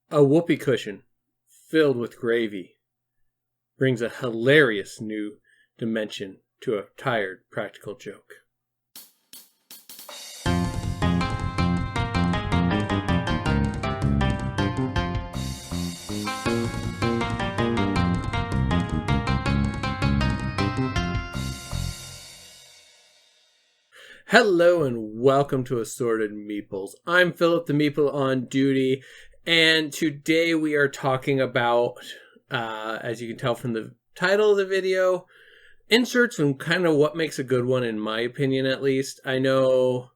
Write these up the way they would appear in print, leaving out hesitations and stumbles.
A whoopee cushion filled with gravy brings a hilarious new dimension to a tired practical joke. Hello and welcome to Assorted Meeples. I'm Phillip the Meeple on duty, and today we are talking about, as you can tell from the title of the video, inserts and kind of what makes a good one, in my opinion at least. I know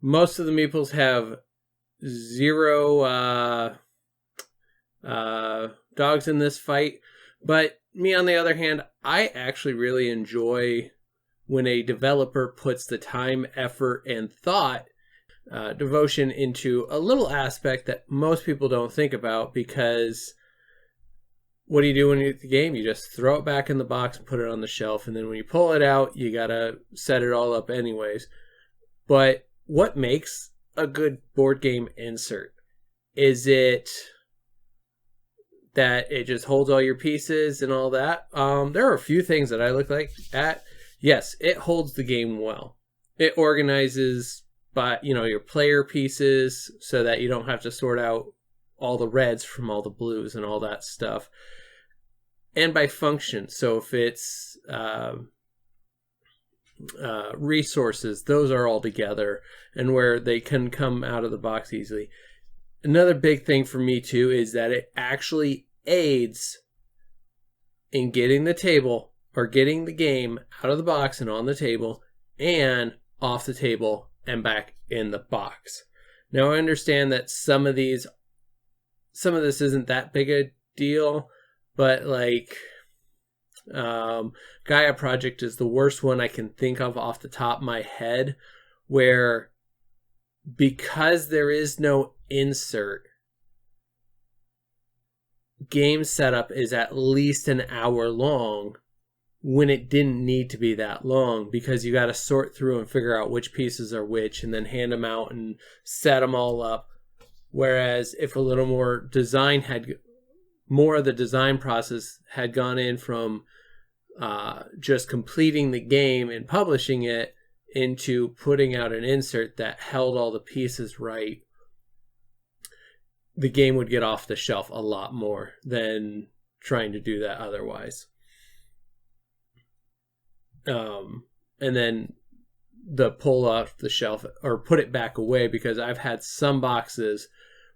most of the Meeples have zero dogs in this fight, but me on the other hand, I actually really enjoy when a developer puts the time, effort, and thought, devotion into a little aspect that most people don't think about, because what do you do when you get the game? You just throw it back in the box and put it on the shelf, and then when you pull it out, you gotta set it all up anyways. But what makes a good board game insert? Is it that it just holds all your pieces and all that? There are a few things that I look at. Yes, it holds the game well. It organizes by, your player pieces so that you don't have to sort out all the reds from all the blues and all that stuff. And by function. So if it's resources, those are all together and where they can come out of the box easily. Another big thing for me too is that it actually aids in getting the table or getting the game out of the box and on the table and off the table and back in the box. Now I understand that some of this isn't that big a deal, but Gaia Project is the worst one I can think of off the top of my head, where because there is no insert, game setup is at least an hour long when it didn't need to be that long, because you got to sort through and figure out which pieces are which and then hand them out and set them all up. Whereas if a little more design more of the design process had gone in from just completing the game and publishing it into putting out an insert that held all the pieces right, the game would get off the shelf a lot more than trying to do that otherwise. And then the pull off the shelf or put it back away, because I've had some boxes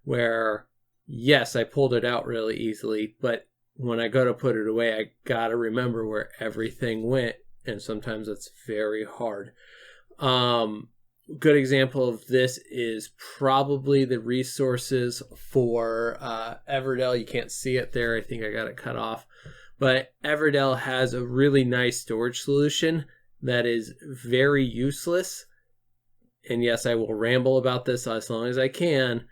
where, yes, I pulled it out really easily, but when I go to put it away, I gotta remember where everything went, and sometimes it's very hard. Good example of this is probably the resources for Everdell. You can't see it there. I think I got it cut off. But Everdell has a really nice storage solution that is very useless. And yes, I will ramble about this as long as I can,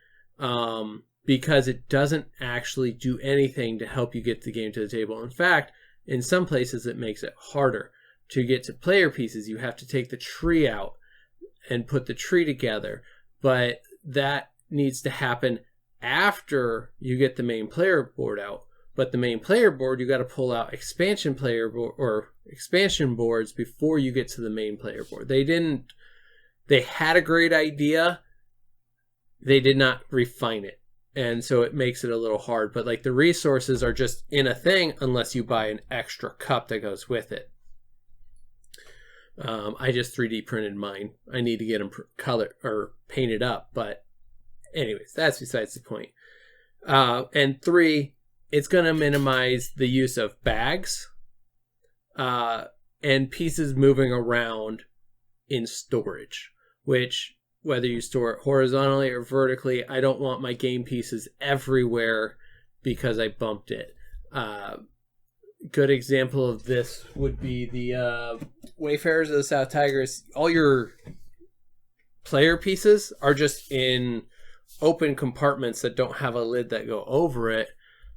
because it doesn't actually do anything to help you get the game to the table. In fact, in some places it makes it harder. To get to player pieces, you have to take the tree out and put the tree together. But that needs to happen after you get the main player board out. But the main player board, you got to pull out expansion boards before you get to the main player board. They had a great idea. They did not refine it. And so it makes it a little hard. But the resources are just in a thing unless you buy an extra cup that goes with it. I just 3D printed mine. I need to get them colored or painted up. But anyways, that's besides the point. And 3, it's going to minimize the use of bags and pieces moving around in storage, which, whether you store it horizontally or vertically, I don't want my game pieces everywhere because I bumped it. Good example of this would be the Wayfarers of the South Tigris. All your player pieces are just in open compartments that don't have a lid that go over it.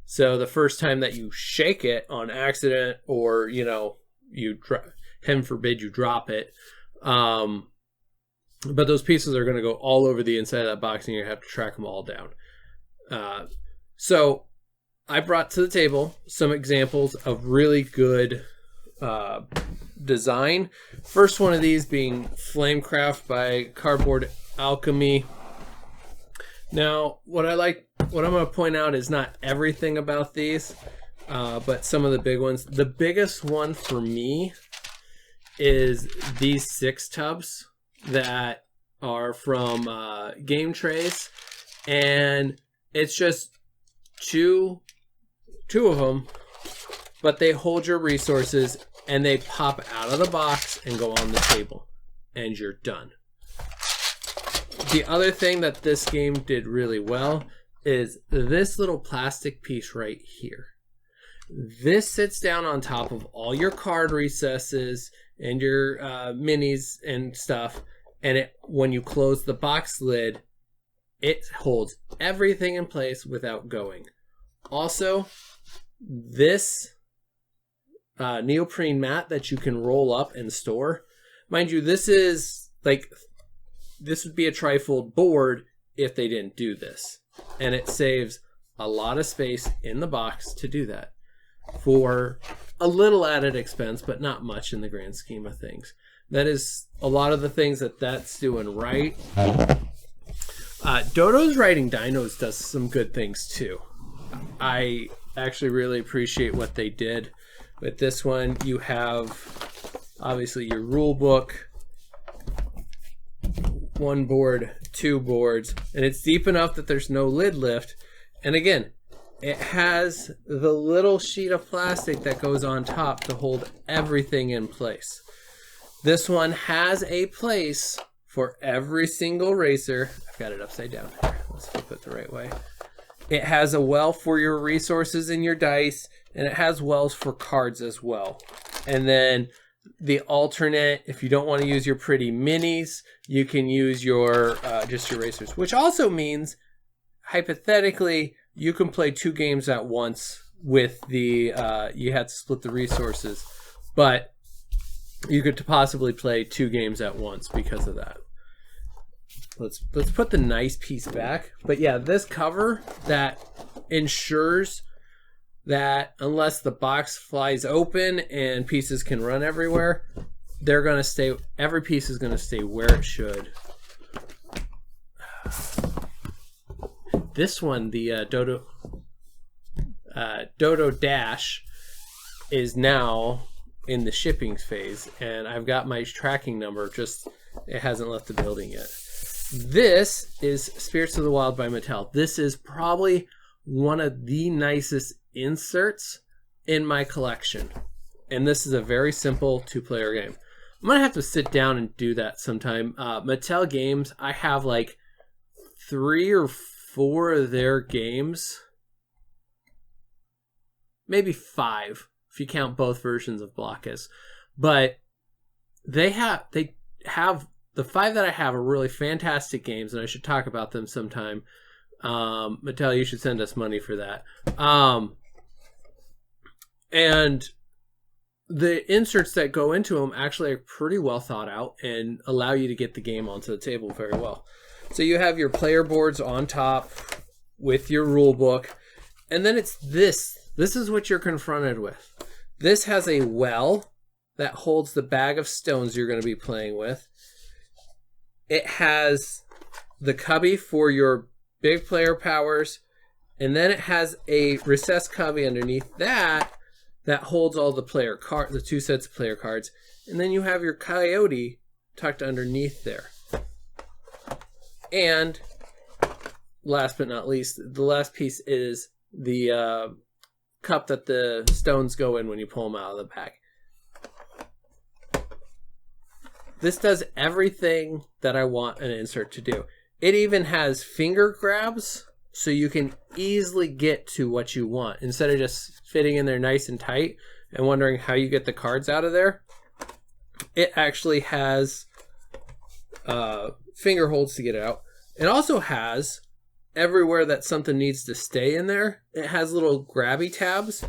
So the first time that you shake it on accident, or heaven forbid you drop it, but those pieces are going to go all over the inside of that box, and you have to track them all down. So I brought to the table some examples of really good design. First one of these being Flamecraft by Cardboard Alchemy. Now, what I'm going to point out is not everything about these, but some of the big ones. The biggest one for me is these 6 tubs that are from Game Trace, and it's just two of them, but they hold your resources and they pop out of the box and go on the table, and you're done. The other thing that this game did really well is this little plastic piece right here. This sits down on top of all your card recesses and your minis and stuff, and when you close the box lid, it holds everything in place without going. Also, this neoprene mat that you can roll up and store, mind you, this would be a trifold board if they didn't do this, and it saves a lot of space in the box to do that for a little added expense, but not much in the grand scheme of things. That is a lot of the things that's doing right. Dodo's Writing Dinos does some good things too. I actually really appreciate what they did with this one. You have obviously your rule book, 1 board, 2 boards, and it's deep enough that there's no lid lift. And again, it has the little sheet of plastic that goes on top to hold everything in place. This one has a place for every single racer. I've got it upside down here. Let's flip it the right way. It has a well for your resources and your dice, and it has wells for cards as well. And then the alternate, if you don't want to use your pretty minis, you can use your just your racers, which also means hypothetically you can play 2 games at once with the you had to split the resources, but you could possibly play 2 games at once because of that. Let's put the nice piece back. But yeah, this cover that ensures that unless the box flies open and pieces can run everywhere, they're going to stay, every piece is going to stay where it should. This one, the Dodo Dash, is now in the shipping phase, and I've got my tracking number, just it hasn't left the building yet. This is Spirits of the Wild by Mattel. This is probably one of the nicest inserts in my collection, and this is a very simple 2-player game. I'm gonna have to sit down and do that sometime. Mattel games, I have like 3 or 4 of their games, maybe 5 if you count both versions of Blockus, but they have the 5 that I have are really fantastic games, and I should talk about them sometime. Mattel, you should send us money for that. And the inserts that go into them actually are pretty well thought out and allow you to get the game onto the table very well. So you have your player boards on top with your rule book, and then it's this. This is what you're confronted with. This has a well that holds the bag of stones you're going to be playing with. It has the cubby for your big player powers, and then it has a recessed cubby underneath that holds all the player the 2 sets of player cards, and then you have your coyote tucked underneath there. And last but not least, the last piece is the cup that the stones go in when you pull them out of the bag. This does everything that I want an insert to do. It even has finger grabs, so you can easily get to what you want instead of just fitting in there nice and tight and wondering how you get the cards out of there. It actually has finger holds to get it out. It also has everywhere that something needs to stay in there. It has little grabby tabs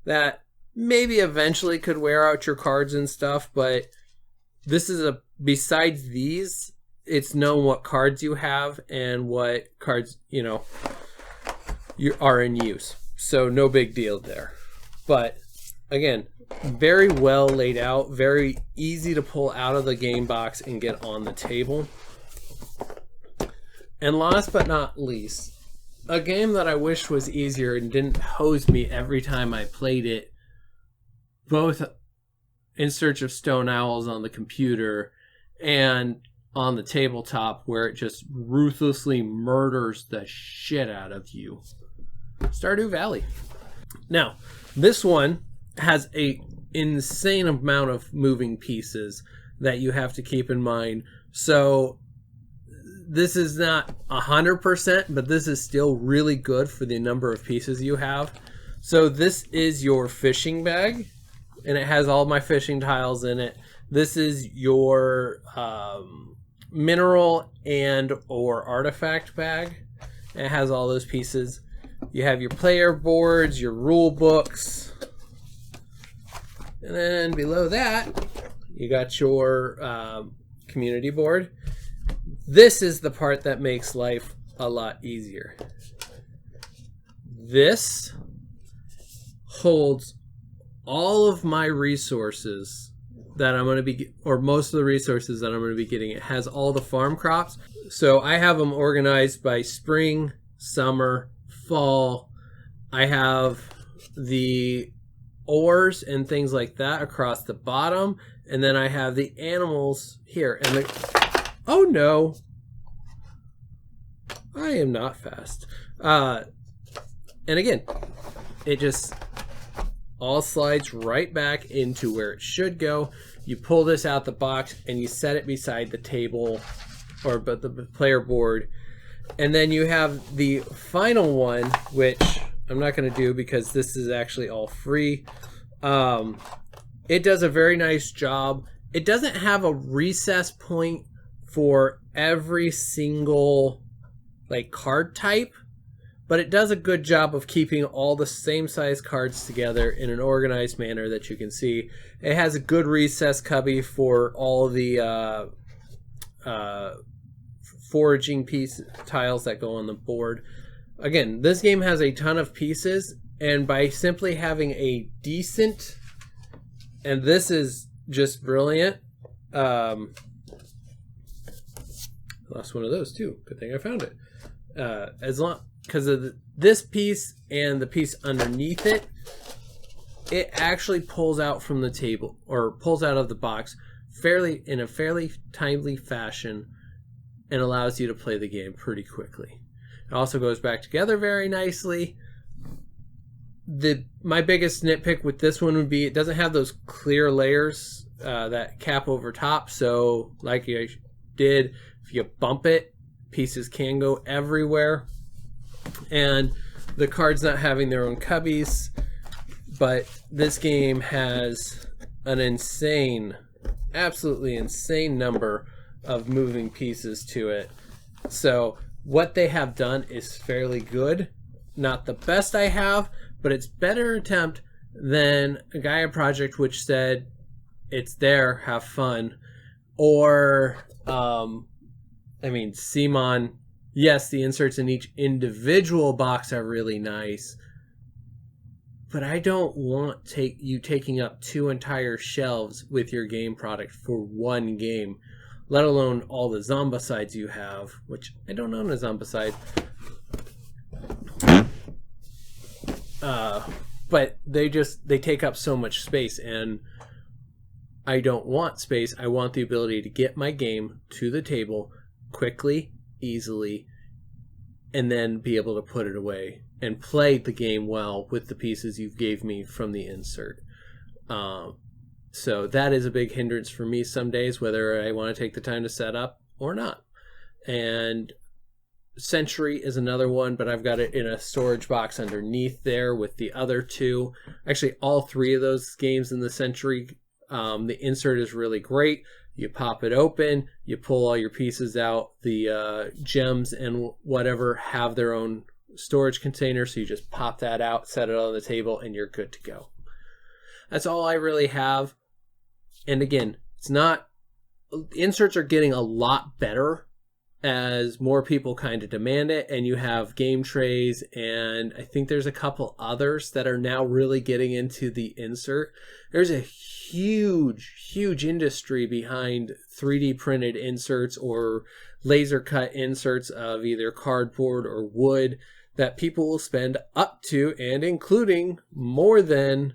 that maybe eventually could wear out your cards and stuff, but this is besides these, it's known what cards you have and what cards, you are in use. So no big deal there. But again, very well laid out, very easy to pull out of the game box and get on the table. And last but not least, a game that I wish was easier and didn't hose me every time I played it, both In Search of Stone Owls on the computer and on the tabletop, where it just ruthlessly murders the shit out of you. Stardew Valley. Now, this one has a insane amount of moving pieces that you have to keep in mind. So this is not 100%, but this is still really good for the number of pieces you have. So this is your fishing bag, and it has all my fishing tiles in it. This is your mineral and or artifact bag. It has all those pieces. You have your player boards, your rule books, and then below that you got your community board. This is the part that makes life a lot easier. This holds all of my resources that I'm going to be, or most of the resources that I'm going to be getting. It has all the farm crops. So I have them organized by spring, summer, fall. I have the ores and things like that across the bottom. And then I have the animals here. And oh no, I am not fast. And again, it just all slides right back into where it should go. You pull this out the box and you set it beside the table or the player board. And then you have the final one, which I'm not going to do because this is actually all free. It does a very nice job. It doesn't have a recess point for every single like card type, but it does a good job of keeping all the same size cards together in an organized manner that you can see. It has a good recess cubby for all the foraging tiles that go on the board. Again, this game has a ton of pieces, and by simply having a decent, and this is just brilliant. Lost one of those too. Good thing I found it. As long because of this piece and the piece underneath it, it actually pulls out from the table or pulls out of the box in a fairly timely fashion and allows you to play the game pretty quickly. It also goes back together very nicely. My biggest nitpick with this one would be it doesn't have those clear layers that cap over top. So like I did, if you bump it, pieces can go everywhere. And the cards not having their own cubbies, but this game has an insane, absolutely insane number of moving pieces to it. So what they have done is fairly good. Not the best I have, but it's better attempt than a Gaia Project which said it's there, have fun. Or Simon, yes, the inserts in each individual box are really nice, but I don't want you taking up 2 entire shelves with your game product for one game, let alone all the Zombicides you have, which I don't own a Zombicide. But they take up so much space, and I don't want space. I want the ability to get my game to the table quickly, easily, and then be able to put it away and play the game well with the pieces you gave me from the insert. So that is a big hindrance for me some days, whether I want to take the time to set up or not. And Century is another one, but I've got it in a storage box underneath there with the other two. Actually, all 3 of those games in the Century, the insert is really great. You pop it open, you pull all your pieces out. The gems and whatever have their own storage container, so you just pop that out, set it on the table, and you're good to go. That's all I really have. And again, inserts are getting a lot better as more people kind of demand it, and you have game trays, and I think there's a couple others that are now really getting into the insert. There's a huge industry behind 3D printed inserts or laser cut inserts of either cardboard or wood that people will spend up to and including more than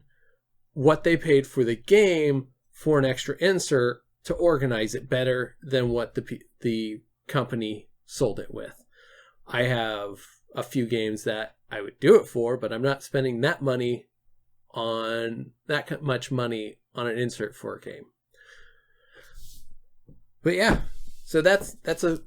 what they paid for the game for an extra insert to organize it better than what the company sold it with. I have a few games that I would do it for, but I'm not spending that much money on an insert for a game. But yeah, so that's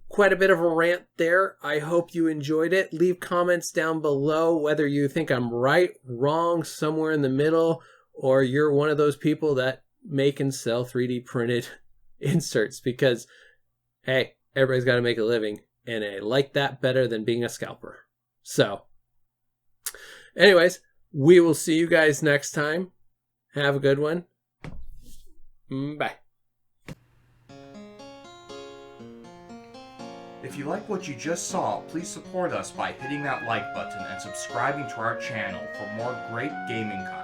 quite a bit of a rant there. I hope you enjoyed it. Leave comments down below whether you think I'm right, wrong, somewhere in the middle, or you're one of those people that make and sell 3D printed inserts, because hey, everybody's got to make a living, and I like that better than being a scalper. So anyways, we will see you guys next time. Have a good one. Bye. If you like what you just saw, please support us by hitting that like button and subscribing to our channel for more great gaming content.